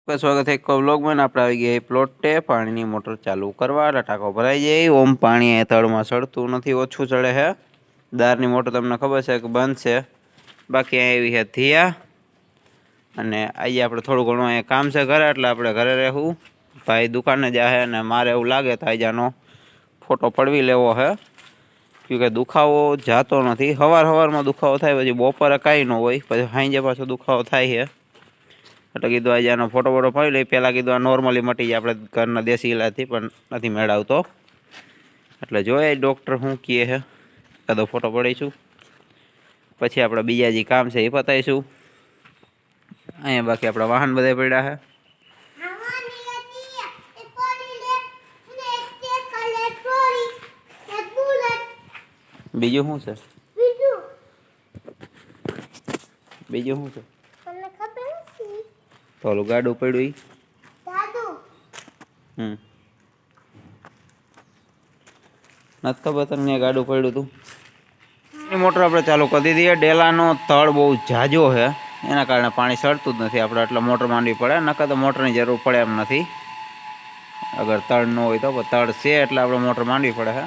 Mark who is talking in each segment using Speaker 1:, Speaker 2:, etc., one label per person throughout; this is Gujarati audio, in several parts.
Speaker 1: स्वागत है एक व्लॉग में आप गए प्लॉटे पानी मोटर चालू करवा टाको भराई जाए। ओम पानी तड़ में सड़तू नहीं, ओछू चढ़े है। दार मोटर तमने खबर है कि बंद से, बाकी आई है थिया अने आज आप थोड़ू घणु काम से घरे एटले आपणे घरे रहूँ। भाई दुकाने जाए ने मारे एवं लगे तो आज आनो फोटो पड़वी लेवो है, क्योंकि दुखावो जातो नहीं। हवार हवार में दुखावो थाय, पछी बपोरे कांई न होय, पछी सांजे पाछो दुखावो थाय है। એટલે કીધું આજે આનો ફોટો ફોટો પાડી લઈ। પહેલાં કીધું આ નોર્મલી મટી જાય આપણે ઘરના દેશી ઇલાજથી, પણ નથી મેળ આવતો, એટલે જોઈએ ડૉક્ટર શું કહે છે। કાદો ફોટો પડીશું, પછી આપણે બીજા જે કામ છે એ પતાવીશું। અહીંયા બાકી આપણા વાહન બધા પડ્યા છે। બીજું શું છે? બીજું શું છે? તો ઓલું ગાડું પડ્યું ઈ નથી ખબર તમને? ગાડું પડ્યું હતું। મોટર આપણે ચાલુ કરી દીધી। ડેલાનો તળ બહુ ઝાઝો છે, એના કારણે પાણી સડતું જ નથી। આપણે એટલે મોટર માંડવી પડે, નકર તો મોટરની જરૂર પડે એમ નથી। અગર તળ ન હોય તો, તળ છે એટલે આપણે મોટર માંડવી પડે છે।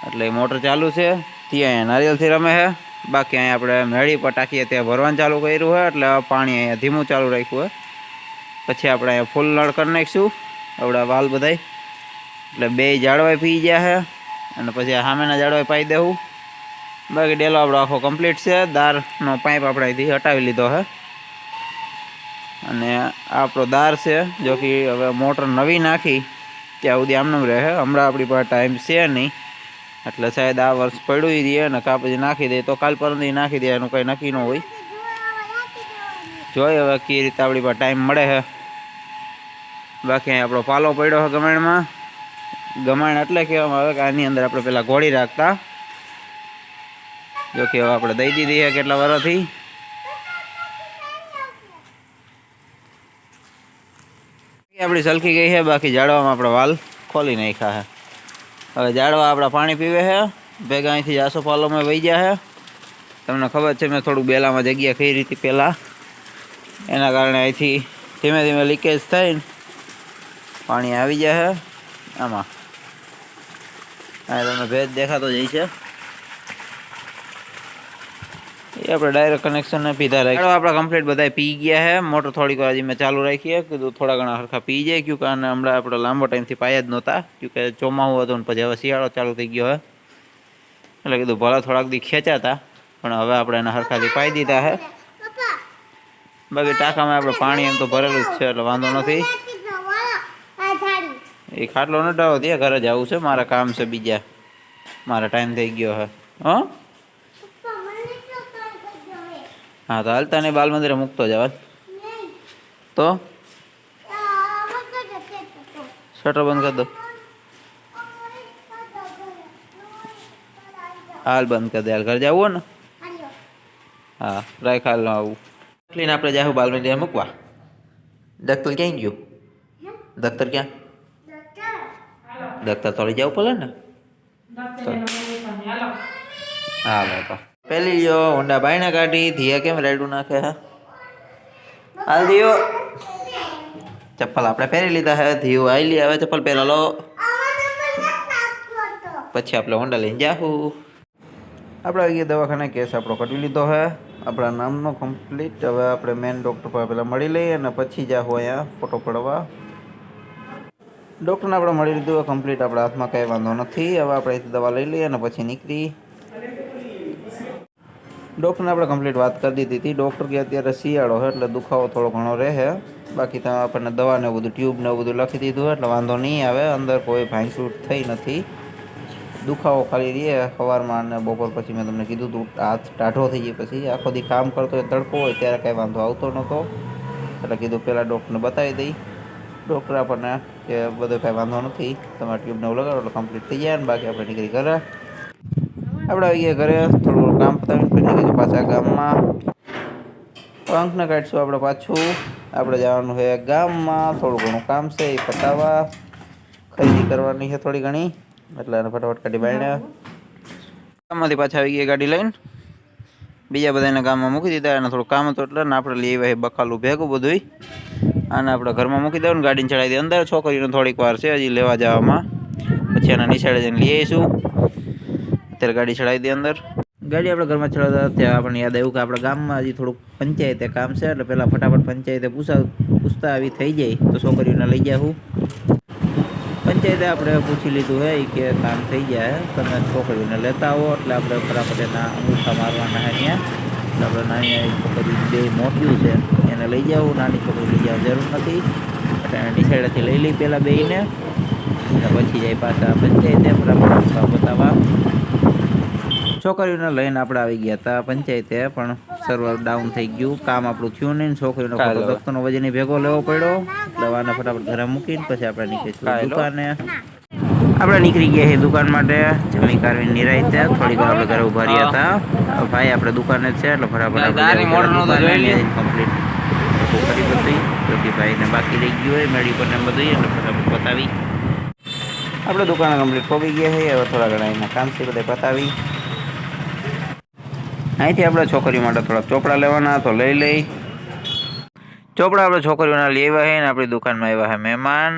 Speaker 1: એટલે મોટર ચાલુ છે। ત્યાં નારિયેલથી રમે છે। બાકી અહીંયા આપણે મેળી પર ટાંકીએ ત્યાં ભરવાનું ચાલુ કર્યું છે, એટલે પાણી અહીંયા ધીમું ચાલુ રાખ્યું છે। પછી આપણે અહીંયા ફૂલ નળ કરી નાખીશું આવડા વાલ બધાય, એટલે બે જાળવાઈ પી ગયા છે અને પછી આ સામેના જાળવાઈ પાઈ દેવું। બાકી ડેલો આપણો આખો કમ્પ્લીટ છે। દારનો પાઇપ આપણે અહીંથી હટાવી લીધો છે અને આપણો દાર છે, જો કે હવે મોટર નવી નાખી ત્યાં સુધી આમનું રહે। હમણાં આપણી પાસે ટાઈમ છે નહીં, એટલે શાયદ આ વર્ષ પડ્યું રહીએ ને કાં પછી નાખી દઈએ તો કાલ પરથી નાખી દે, એનું કંઈ નક્કી ન હોય। જોઈએ હવે કઈ રીતે આપણી પાસે ટાઈમ મળે છે। બાકી અહીં આપણો પાલો પડ્યો છે ગમાણમાં। ગમાણ એટલે કહેવામાં આવે કે આની અંદર આપણે પહેલાં ઘોડી રાખતા, જો કે હવે આપણે દઈ દીધી છે કેટલા વર્ષથી। આપણી સલખી ગઈ છે, બાકી જાડવામાં આપણે વાલ ખોલી નાખ્યા છે। હવે જાડવા આપણા પાણી પીવે છે, ભેગા અહીંથી આસો પાલોમાં વહી ગયા છે। તમને ખબર છે મેં થોડુંક બેલામાં જગ્યા કરી હતી પહેલાં, એના કારણે અહીંથી ધીમે ધીમે લીકેજ થઈને પાણી આવી જાય છે આમાં। આ તમને ભેજ દેખાતો જ છે, એ આપણે ડાયરેક્ટ કનેક્શન પીધા રાખીએ। આપણે કમ્પ્લીટ બધા પી ગયા છે। મોટર થોડીક વાર હજી મેં ચાલુ રાખીએ, કીધું થોડા ઘણા હરખા પી જાય, ક્योंकि આને હમણાં આપણે લાંબો ટાઈમથી પાયા જ નહોતા, ક્योंकि ચોમાસું હતું ને પછી હવે શિયાળો ચાલુ થઈ ગયો છે, એટલે કીધું ભલે થોડાક દી ખેંચાતા, પણ હવે આપણે એને હરખાથી પાઈ દીધા છે। બાકી ટાંકામાં આપણે પાણી એમ તો ભરેલું જ છે, એટલે વાંધો નથી। એ ખાટલો ન ડાળો દે, ઘરે જવું છે, મારા કામ છે બીજા, મારા ટાઈમ થઈ ગયો છે। હા હા, તો હાલતા નહીં બાલ મંદિરે મૂકતો જવા તો શટર બંધ કરી દો। હાલ બંધ કરી દે, હાલ ઘર જવું ને? હા રાખ, હાલ ન આવું ક્લીન આપણે જાઉં બાલ મંદિરે મૂકવા। દખ્તર ક્યાં ગયું? દખ્તર ક્યાં? દખ્તર થોડી જવું પડે ને। હાલો તો પેલી લ્યો હોન્ડા બાયણે કાઢી। ધીયા કેમ રાયડું નાખે હે? હાલ ધીયો, ચપ્પલ આપણે પહેરી લીધા છે। ધીયું આયલી આવે ચપ્પલ પહેરા લો, પછી આપણે હોન્ડા લઈને જાહું। આપણે આવી ગયા દવાખાને, કેસ આપણો કઢવી લીધો છે આપણા નામનો કમ્પ્લીટ। હવે આપણે મેન ડૉક્ટર પાસે પહેલાં મળી લઈએ અને પછી જાહું અહીંયા ફોટો પડવા। ડૉક્ટરને આપણે મળી લીધું કમ્પ્લીટ, આપણા હાથમાં કંઈ વાંધો નથી। હવે આપણે અહીંથી દવા લઈ લઈએ અને પછી નીકળી। ડૉક્ટરને આપણે કમ્પ્લીટ વાત કરી દીધી હતી। ડૉક્ટર કે અત્યારે શિયાળો છે એટલે દુખાવો થોડો ઘણો રહે, બાકી તમે આપણને દવાને બધું ટ્યુબ ને બધું લખી દીધું એટલે વાંધો નહીં આવે। અંદર કોઈ ભાંગસૂટ થઈ નથી, દુખાવો ખાલી રહે સવારમાં અને બપોર પછી। મેં તમને કીધું તું હાથ ટાઢો થઈ જાય, પછી આખો દી કામ કરતો હોય, તડકો હોય ત્યારે કાંઈ વાંધો આવતો નહોતો, એટલે કીધું પહેલાં ડૉક્ટરને બતાવી દઈ। ડૉક્ટર આપણને કે બધો કાંઈ વાંધો નથી, તમારે ટ્યુબને એવું લગાડો એટલે કમ્પ્લીટ થઈ જાય ને। બાકી આપણે નીકળી ઘરે। આપણે આવી ગયા ઘરે, થોડું કામ પતાવીને પછી નીકળીશું પાછા ગામમાં। અંકને કાઢીશું આપણે પાછું। આપણે જવાનું છે ગામમાં, થોડું ઘણું કામ છે એ પતાવવા, ખરીદી કરવાની છે થોડી ઘણી, એટલે એને ફટાફટ કાઢી બાયણે ગામમાંથી પાછા આવી ગયા ગાડી લઈને। બીજા બધાને ગામમાં મૂકી દીધા, એને થોડું કામ હતું એટલે ને આપણે લઈ આવ્યા બકાલું ભેગું બધું, આને આપણે ઘરમાં મૂકી દઉં ને ગાડીને ચડાવી દઈએ અંદર. છોકરીઓને થોડીક વાર છે હજી લેવા જવામાં, પછી એના નિશાળે જઈને લઈ આવીશું. અત્યારે ગાડી ચડાવી દઈએ અંદર. ગાડી આપણે ઘરમાં ચડાવતા ત્યાં આપણને યાદ આવ્યું કે આપણા ગામમાં હજી થોડુંક પંચાયતે કામ છે, એટલે પહેલાં ફટાફટ પંચાયતે પૂછતા આવી થઈ જાય તો છોકરીઓને લઈ જાઉં. પંચાયતે આપણે પૂછી લીધું હે કે કામ થઈ જાય, તમે છોકરીઓને લેતા આવો. એટલે આપણે ફટાફટ એના અંગૂઠા મારવાના છે ત્યાં. એટલે આપણે નાની છોકરી બે મોટી છે એને લઈ જાઉં, નાની છોકરી લઈ જવા જરૂર નથી. એટલે નિશાળેથી લઈ લઈ પહેલાં બેયને, એટલે પછી જાય પાછા પંચાયતે ફટાફટ બતાવવા. છોકરીઓને લઈને આપણે આવી ગયા હતા પંચાયતે, પણ સર્વર ડાઉન થઈ ગયું, કામ આપણું થયું નહીં. છોકરીનો ખોટો દફતરનો વજન ભેગો લેવો પડ્યો. દવાને ફટાફટ ઘરે મૂકીને પછી આપણે નીકળીશું દુકાને. આપણે નીકળી ગયા છીએ દુકાન માટે. જમી કારવીને નિરાયતે થોડીક વાર આપણે ઘરે ઉભા રહ્યા હતા. ભાઈ આપણે દુકાને જ છે એટલે ફટાફટ આપણે કમ્પ્લીટ કરી બધી ભાઈને બાકી રહી ગયું હોય મેળી પર ને બધું, એટલે ફટાફટ પતાવી આપણે દુકાને કમ્પ્લીટ પહોંચી ગયા છીએ. હવે થોડા ઘણા એના કામ છે બધા પતાવી. અહીંથી આપણે છોકરીઓ માટે થોડા ચોપડા લેવાના તો લઈ લઈ. ચોપડા આપણે છોકરીઓના લઈ આવ્યા છે ને આપણી દુકાનમાં આવ્યા છે મહેમાન.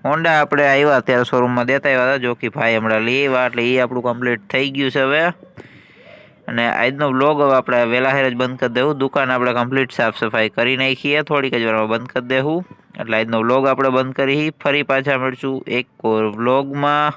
Speaker 1: હોન્ડા આપણે આવ્યા ત્યારે શોરૂમમાં દેતા આવ્યા હતા, જો કે ભાઈ હમણાં લઈ આવ્યા એટલે એ આપણું કમ્પ્લીટ થઈ ગયું છે હવે. અને આજનો વ્લોગ હવે આપણે વહેલા હેર જ બંધ કરી દેવું. દુકાન આપણે કમ્પ્લીટ સાફ સફાઈ કરી નાખીએ, થોડીક જ વારમાં બંધ કરી દેવું. એટલે આજનો વ્લોગ આપણે બંધ કરી. ફરી પાછા મળશું એક વ્લોગમાં.